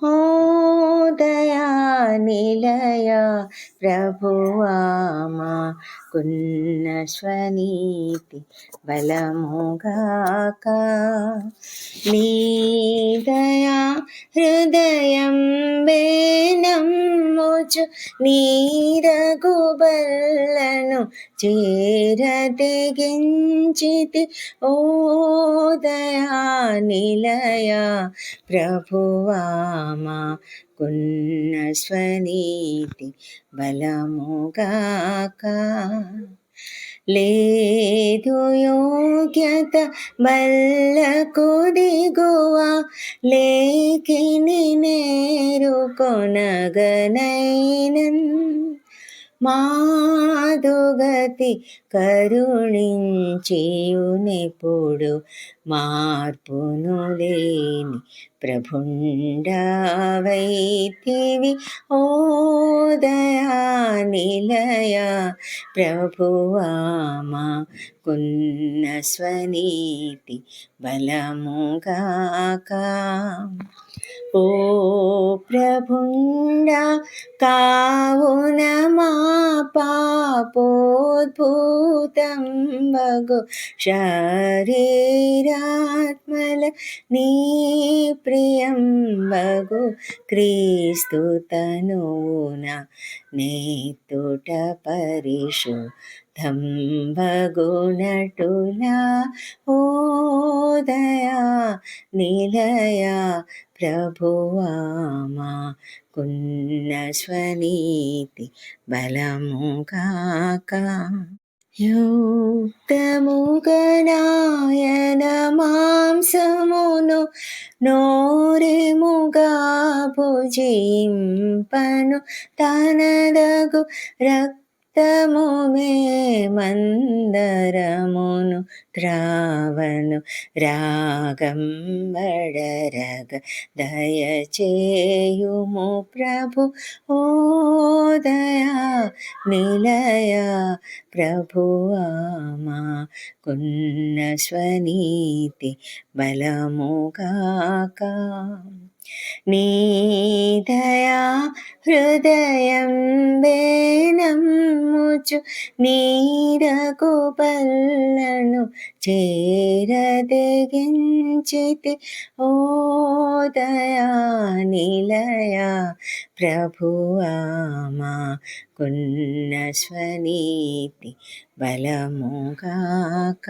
ఓ దయా నిలయ ప్రభువా మాకున్న స్వనీతి బలముగాక. నీ దయా హృదయం నమ్ముచు నీరగుబల్లను చేరదెగించితి. ఓ దయా నిలయ ప్రభువా మాకున్న స్వనీతి బలముగాక. లేదు యోగ్యత బల్లకు దిగువ లేఖిని నేరుకొనగనైనన్ మాదుగతి కరుణించియునెప్పుడు మార్పును లేని ప్రభుండవైతివి. ఓ దయా నిలయ ప్రభువా మాకున్న స్వనీతి బలముగాక. ఓ ప్రభుండా కావున మా పాపోద్భూతం వగు శరీరాత్మల నీ ప్రియం వగు క్రీస్తు తనువున నేతుట పరిశుద్ధం వగునటులా. ఓ దయా నిలయ ప్రభువా మాకున్న స్వనీతి బలముగాక. యుక్తముగనాయన మాంసమును నోరిముగా భుజింపను తనదగు రక్తము మేమందరమును త్రావను రాగంబడరగ దయచేయుము ప్రభు. ఓ దయా నిలయ ప్రభువా మాకున్న స్వనీతి బలముగాక. నీ దయా హృదయం నమ్ముచు నీరగుబల్లను చేరదెగించితి. ఓ దయా నిలయ ప్రభువా మాకున్న స్వనీతి బలముగాక.